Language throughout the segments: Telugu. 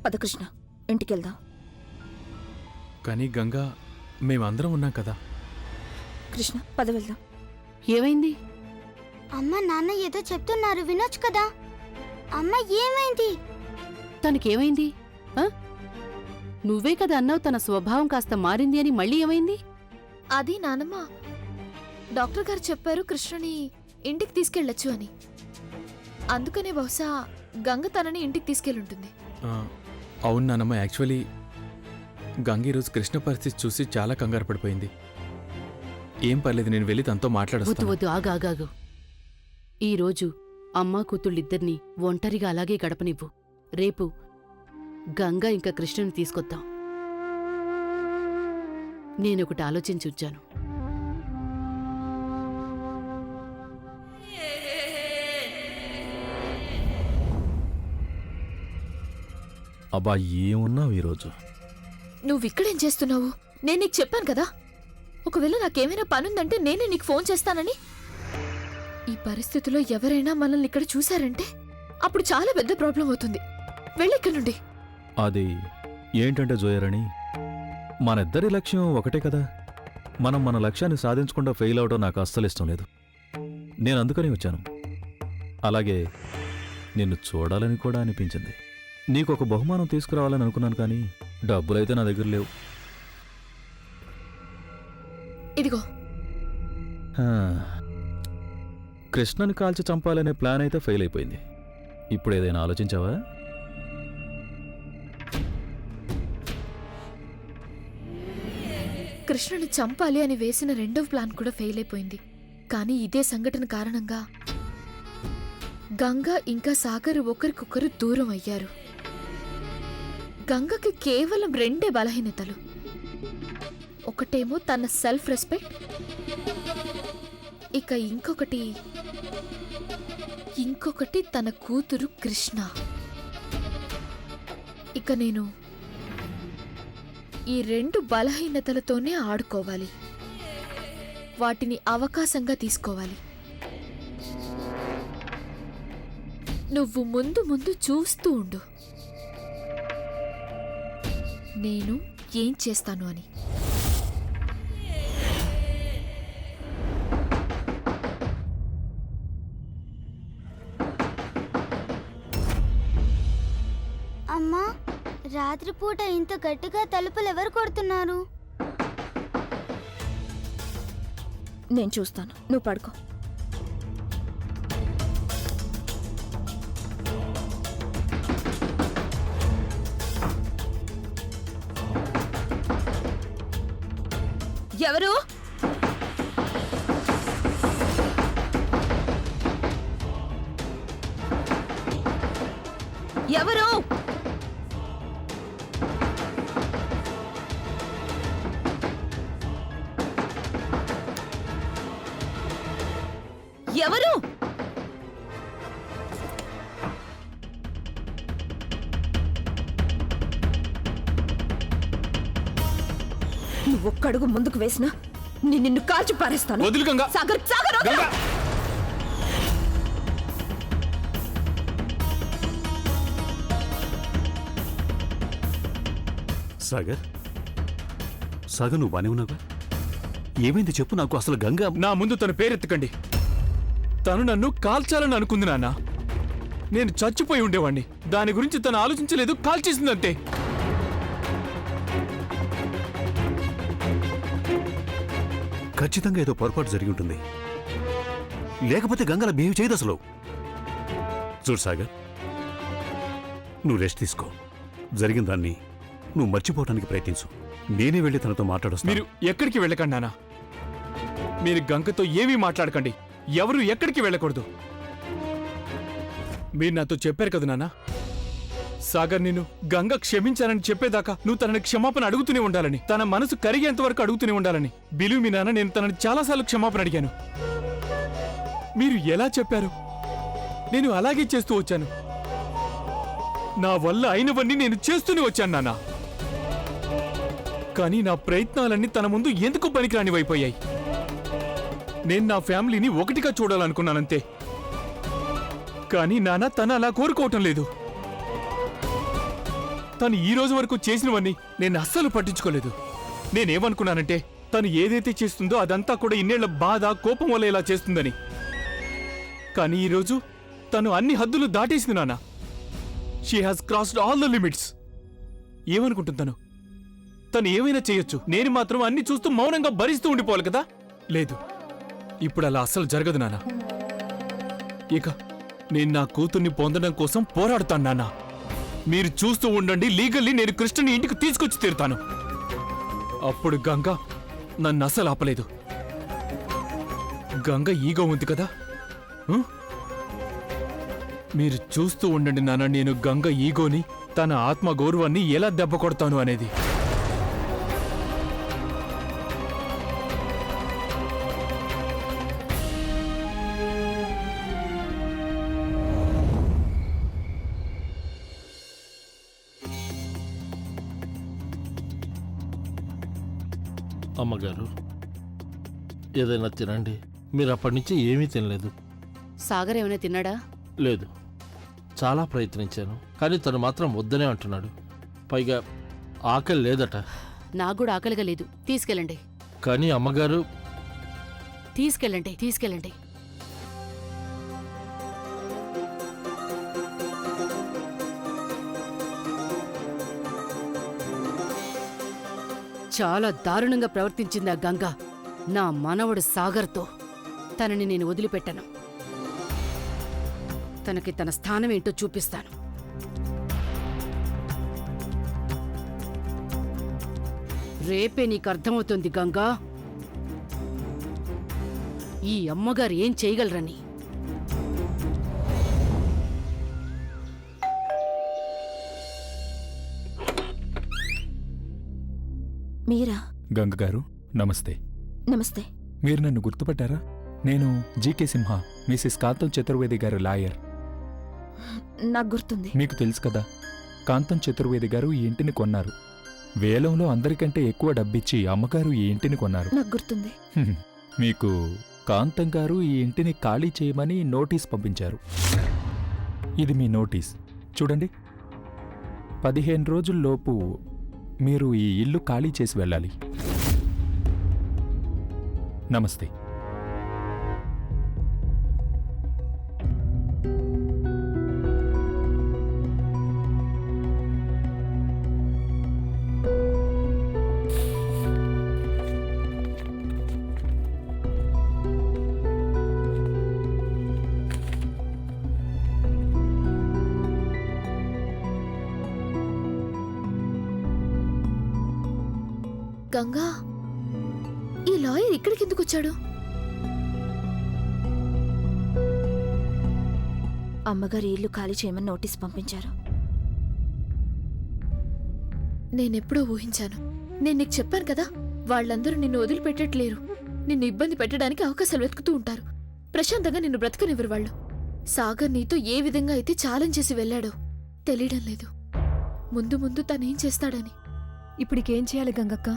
పద కృష్ణ, ఇంటికెళ్దాం. కానీ గంగా, మేమందరం ఉన్నాం కదా. కృష్ణ పద వెళ్దాం. ఏమైంది? అమ్మ నాన్న ఏదో చెప్తున్నారు, వినొచ్చు కదా. అమ్మ ఏమైంది? తనకేమైంది? నువ్వే కదా అన్నావు తన స్వభావం కాస్త మారింది అని. మళ్ళీ ఏమైంది? అది నానమ్మ, డాక్టర్ గారు చెప్పారు కృష్ణని ఇంటికి తీసుకెళ్లొచ్చు అని. అందుకనే బహుశా గంగ తనని ఇంటికి తీసుకెళ్ళుంటుంది. అవును నానమ్మ, యాక్చువల్లీ గంగ ఈరోజు కృష్ణ పరిస్థితి చూసి చాలా కంగారు పడిపోయింది. ఏం పర్లేదు, నేను వెళ్ళి తనతో వద్దు మాట్లాడొస్తాను. వద్దు, ఆగాగాగు. ఈరోజు అమ్మా కూతుళ్ళిద్దరినీ ఒంటరిగా అలాగే గడపనివ్వు. రేపు గంగ ఇంకా కృష్ణని తీసుకొద్దాం. నేనొకటి ఆలోచించుంచాను. అబ్బా, ఏమున్నావు ఈరోజు? నువ్విక్కడేం చేస్తున్నావు? నేను నీకు చెప్పాను కదా, ఒకవేళ నాకేమైనా పనుందంటే నేనే నీకు ఫోన్ చేస్తానని. ఈ పరిస్థితిలో ఎవరైనా మనల్ని ఇక్కడ చూశారంటే అప్పుడు చాలా పెద్ద ప్రాబ్లం అవుతుంది. వెళ్ళిక్కడి నుండి. అది ఏంటంటే జోయరణి, మనిద్దరి లక్ష్యం ఒకటే కదా. మనం మన లక్ష్యాన్ని సాధించకుండా ఫెయిల్ అవడం నాకు అస్సలు ఇష్టం లేదు. నేను అందుకని వచ్చాను. అలాగే నిన్ను చూడాలని కూడా అనిపించింది. నీకు ఒక బహుమానం తీసుకురావాలని అనుకున్నాను, కానీ డబ్బులైతే నా దగ్గర లేవు. ఇదిగో. కృష్ణని కాల్చి చంపాలనే ప్లాన్ అయితే ఫెయిల్ అయిపోయింది. ఇప్పుడు ఏదైనా ఆలోచించావా? కృష్ణని చంపాలి అని వేసిన రెండవ ప్లాన్ కూడా ఫెయిల్ అయిపోయింది. కానీ ఇదే సంఘటన కారణంగా గంగ ఇంకా సాగర్ ఒకరికొకరు దూరం అయ్యారు. గంగకి కేవలం రెండే బలహీనతలు. ఒకటేమో తన సెల్ఫ్ రెస్పెక్ట్, ఇక ఇంకొకటి తన కూతురు కృష్ణ. ఇక నేను ఈ రెండు బలహీనతలతోనే ఆడుకోవాలి, వాటిని అవకాశంగా తీసుకోవాలి. నువ్వు ముందు ముందు చూస్తూ ఉండు నేను ఏం చేస్తాను అని. అమ్మా, రాత్రిపూట ఇంత గట్టిగా తలుపులు ఎవరు కొడుతున్నారు? నేను చూస్తాను, నువ్వు పడుకో. ఎవరు? ఎవరు? ఎవరు? నువ్వు ఒక్కడుగు ముందుకు వేసినా నిన్ను కాల్చి పారేస్తాను. వదులు గంగా. సాగర్, సాగర్ వదలు. గంగా! సాగర్, సాగర్, నువ్వు బానే ఉన్నావుగా? ఏమైంది చెప్పు నాకు. అసలు గంగా నా ముందు తన పేరెత్తకండి. తను నన్ను కాల్చాలని అనుకుంది నాన్న. నేను చచ్చిపోయి ఉండేవాణ్ణి. దాని గురించి తను ఆలోచించలేదు, కాల్చేసిందంతే. ఖచ్చితంగా ఏదో పొరపాటు జరిగి ఉంటుంది, లేకపోతే గంగల బిహేవ్ చేయదు అసలు. చూడు సాగర్, నువ్వు రెస్ట్ తీసుకో. జరిగిన దాన్ని నువ్వు మర్చిపోవటానికి ప్రయత్నించు. నేనే వెళ్ళి తనతో మాట్లాడొస్తాను. మీరు ఎక్కడికి వెళ్ళకండి నాన్న. మీరు గంగతో ఏమీ మాట్లాడకండి. ఎవరు ఎక్కడికి వెళ్ళకూడదు. మీరు నాతో చెప్పారు కదా నాన్న, సాగర్ నిన్ను గంగ క్షమించానని చెప్పేదాకా నువ్వు తనని క్షమాపణ అడుగుతూనే ఉండాలని, తన మనసు కరిగేంత వరకు అడుగుతూనే ఉండాలని. బిలీవ్ మీ నాన్న, నేను తనని చాలాసార్లు క్షమాపణ అడిగాను. మీరు ఎలా చెప్పారు నేను అలాగే చేస్తూ వచ్చాను. నా వల్ల అయినవన్నీ నేను చేస్తూనే వచ్చాను నాన్న. కానీ నా ప్రయత్నాలన్నీ తన ముందు ఎందుకు పనికిరానివైపోయాయి. నేను నా ఫ్యామిలీని ఒకటిగా చూడాలనుకున్నానంతే. కానీ నాన్న, తన అలా కోరుకోవటం లేదు. తను ఈ రోజు వరకు చేసినవన్నీ నేను అస్సలు పట్టించుకోలేదు. నేనేమనుకున్నానంటే తను ఏదైతే చేస్తుందో అదంతా కూడా ఇన్నేళ్ల బాధ కోపం వల్ల ఇలా చేస్తుందని. కానీ ఈరోజు తను అన్ని హద్దులు దాటేసింది నాన్న. She has crossed all the limits. ఏమనుకుంటున్నాను? తను ఏమైనా చేయొచ్చు, నేను మాత్రం అన్ని చూస్తూ మౌనంగా భరిస్తూ ఉండిపోవాలి కదా? లేదు, ఇప్పుడు అలా అస్సలు జరగదు నాన్న. ఇక నేను నా కూతుర్ని పొందడం కోసం పోరాడుతాను నాన్న. మీరు చూస్తూ ఉండండి, లీగల్లీ నేను కృష్ణని ఇంటికి తీసుకొచ్చి తీరుతాను. అప్పుడు గంగ నన్ను అస్సలు ఆపలేదు. గంగ ఈగో ఉంది కదా. మీరు చూస్తూ ఉండండి నాన్న, నేను గంగ ఈగోని, తన ఆత్మ గౌరవాన్ని ఎలా దెబ్బ కొడతాను అనేది. అమ్మగారు, ఏదైనా తినండి. మీరు అప్పటి నుంచి ఏమీ తినలేదు. సాగర్ ఏమైనా తిన్నాడా? లేదు, చాలా ప్రయత్నించాను, కానీ తను మాత్రం వద్దనే అంటున్నాడు. పైగా ఆకలి లేదట. నాకు కూడా ఆకలిగా లేదు. తీసుకెళ్ళండి, కానీ అమ్మగారు, తీసుకెళ్ళండి, తీసుకెళ్ళండి. చాలా దారుణంగా ప్రవర్తించింది ఆ గంగ నా మనవడు సాగర్తో. తనని నేను వదిలిపెట్టను. తనకి తన స్థానం ఏంటో చూపిస్తాను. రేపే నీకు అర్థమవుతుంది గంగా, ఈ అమ్మగారు ఏం చేయగలరని. మీరా? గంగగారు నమస్తే. నమస్తే. మీరు నన్ను గుర్తుపట్టారా? నేను జీకే సింహ, మిసెస్ కాంతం చతుర్వేది గారు లాయర్. నాకు గుర్తుంది. మీకు తెలుసు కదా, కాంతం చతుర్వేది గారు ఈ ఇంటిని కొన్నారు. వేలంలో అందరికంటే ఎక్కువ డబ్బిచ్చి అమ్మగారు ఈ ఇంటిని కొన్నారు. నాకు గుర్తుంది. మీకు కాంతం గారు ఈ ఇంటిని ఖాళీ చేయమని నోటీస్ పంపించారు. ఇది మీ నోటీస్ చూడండి. 15 రోజుల్లోపు మీరు ఈ ఇల్లు ఖాళీ చేసి వెళ్ళాలి. నమస్తే. గంగా, ఈ లాయర్ ఇక్కడికి ఎందుకు వచ్చాడు? అమ్మగారు ఇల్లు ఖాళీ చేయమని నోటీస్ పంపించారు. నేనెప్పుడో ఊహించాను. నేను నీకు చెప్పాను కదా, వాళ్ళందరూ నిన్ను వదిలిపెట్టట్లేరు. నిన్ను ఇబ్బంది పెట్టడానికి అవకాశాలు వెతుకుతూ ఉంటారు. ప్రశాంతంగా నిన్ను బ్రతకనివ్వరు వాళ్ళు. సాగర్ నీతో ఏ విధంగా అయితే ఛాలెంజ్ చేసి వెళ్ళాడో తెలియడం లేదు. ముందు ముందు తనేం చేస్తాడని. ఇప్పటికేం చేయాలి గంగక్క?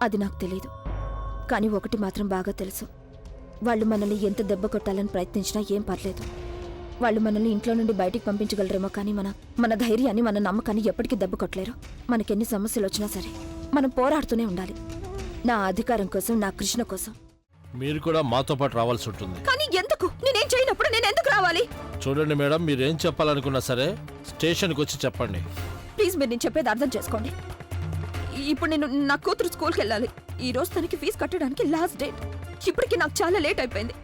అది నాకు తెలీదు. కానీ ఒకటి మాత్రం బాగా తెలుసు. వాళ్ళు మనల్ని ఎంత దెబ్బ కొట్టాలని ప్రయత్నించినా ఏం పర్లేదు. వాళ్ళు మనల్ని ఇంట్లో నుండి బయటికి పంపించగలరేమో, కానీ మన ధైర్యాన్ని, మన నమ్మకాన్ని ఎప్పటికీ దెబ్బ కొట్టలేరు. మనకెన్ని సమస్యలు వచ్చినా సరే మనం పోరాడుతూనే ఉండాలి. నా అధికారం కోసం, నా కృష్ణ కోసం. మీరు కూడా మాతో పాటు రావాల్సి ఉంటుంది. కానీ ఎందుకు? నేనేం చేయనప్పుడు నేను ఎందుకు రావాలి? చూడండి మేడం, మీరేం చెప్పాలనుకున్నా సరే స్టేషన్కి వచ్చి చెప్పండి. ప్లీజ్, మీరు నేను చెప్పేది అర్థం చేసుకోండి. ఇప్పుడు నేను నా కూతురు స్కూల్కి వెళ్ళాలి. ఈ రోజు తనకి ఫీజు కట్టడానికి లాస్ట్ డేట్. ఇప్పటికి నాకు చాలా లేట్ అయిపోయింది.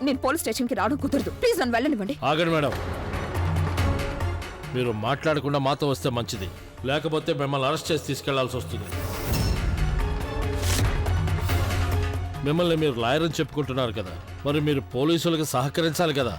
నేను పోలీస్ స్టేషన్కి రావడం కుదరదు. ప్లీజ్ నన్ను వెళ్ళనివ్వండి. ఆగండి మేడం, మీరు మాట్లాడకుండా మాతో వస్తే మంచిది. లేకపోతే మిమ్మల్ని అరెస్ట్ చేసి తీసుకెళ్లాల్సి వస్తుంది. మిమ్మల్ని మీరు లాయర్ అని చెప్పుకుంటున్నారు కదా, మరి మీరు పోలీసులకు సహకరించాలి కదా.